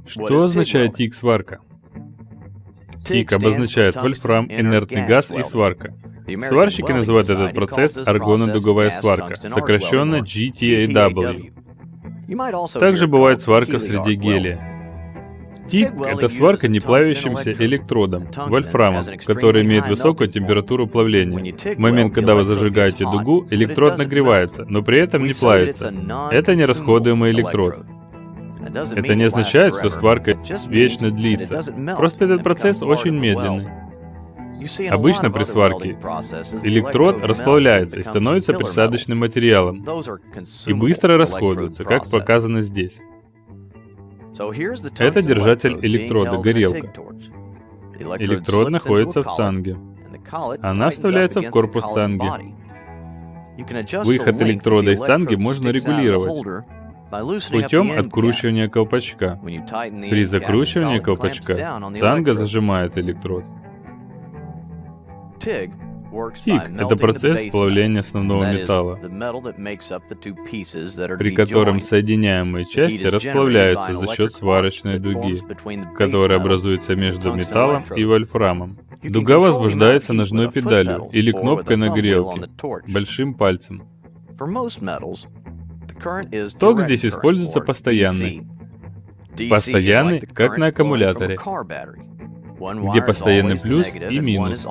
Что означает тик-сварка? Тик обозначает вольфрам, инертный газ и сварка. Сварщики называют этот процесс аргонодуговая сварка, сокращенно GTAW. Также бывает сварка в среде гелия. Тик — это сварка неплавящимся электродом, вольфрамом, который имеет высокую температуру плавления. В момент, когда вы зажигаете дугу, электрод нагревается, но при этом не плавится. Это нерасходуемый электрод. Это не означает, что сварка вечно длится. Просто этот процесс очень медленный. Обычно при сварке электрод расплавляется и становится присадочным материалом, и быстро расходуется, как показано здесь. Это держатель электрода, горелка. Электрод находится в цанге. Она вставляется в корпус цанги. Выход электрода из цанги можно регулировать путем откручивания колпачка. При закручивании колпачка цанга зажимает электрод. Тик — это процесс плавления основного металла, при котором соединяемые части расплавляются за счет сварочной дуги, которая образуется между металлом и вольфрамом. Дуга возбуждается ножной педалью или кнопкой на горелке, большим пальцем. Ток здесь используется постоянный. Постоянный, как на аккумуляторе, где постоянный плюс и минус.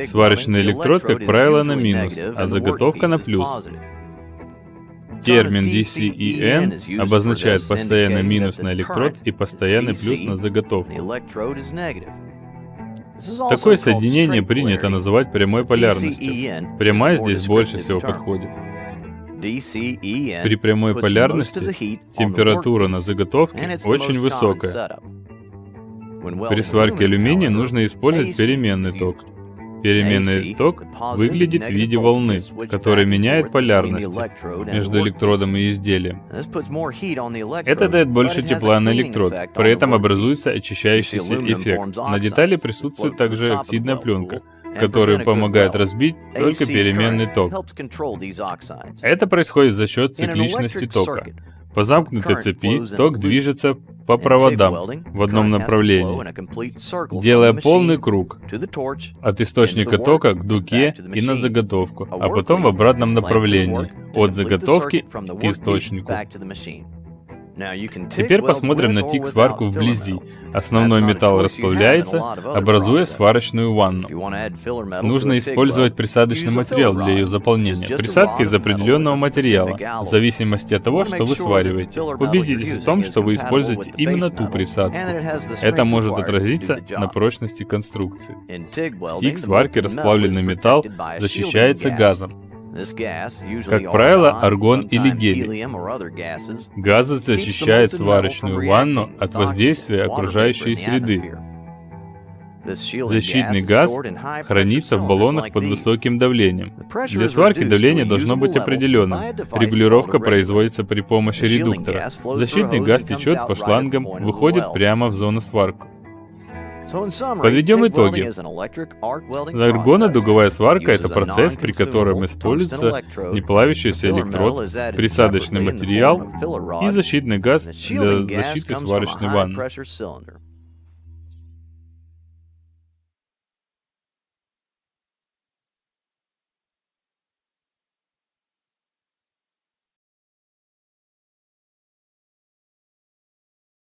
Сварочный электрод, как правило, на минус, а заготовка на плюс. Термин DCEN обозначает постоянный минус на электрод и постоянный плюс на заготовку. Такое соединение принято называть прямой полярностью. Прямая здесь больше всего подходит. При прямой полярности температура на заготовке очень высокая. При сварке алюминия нужно использовать переменный ток. Переменный ток выглядит в виде волны, которая меняет полярность между электродом и изделием. Это дает больше тепла на электрод, при этом образуется очищающийся эффект. На детали присутствует также оксидная пленка, которая помогает разбить только переменный ток. Это происходит за счет цикличности тока. По замкнутой цепи ток движется по проводам в одном направлении, делая полный круг от источника тока к дуге и на заготовку, а потом в обратном направлении, от заготовки к источнику. Теперь посмотрим на тик-сварку вблизи. Основной металл расплавляется, образуя сварочную ванну. Нужно использовать присадочный материал для ее заполнения. Присадка из определенного материала, в зависимости от того, что вы свариваете. Убедитесь в том, что вы используете именно ту присадку. Это может отразиться на прочности конструкции. В тик-сварке расплавленный металл защищается газом. Как правило, аргон или гелий. Газы защищают сварочную ванну от воздействия окружающей среды. Защитный газ хранится в баллонах под высоким давлением. Для сварки давление должно быть определенным. Регулировка производится при помощи редуктора. Защитный газ течет по шлангам, выходит прямо в зону сварки. Подведем итоги. Аргонодуговая сварка — это процесс, при котором используется неплавящийся электрод, присадочный материал и защитный газ для защиты сварочной ванны.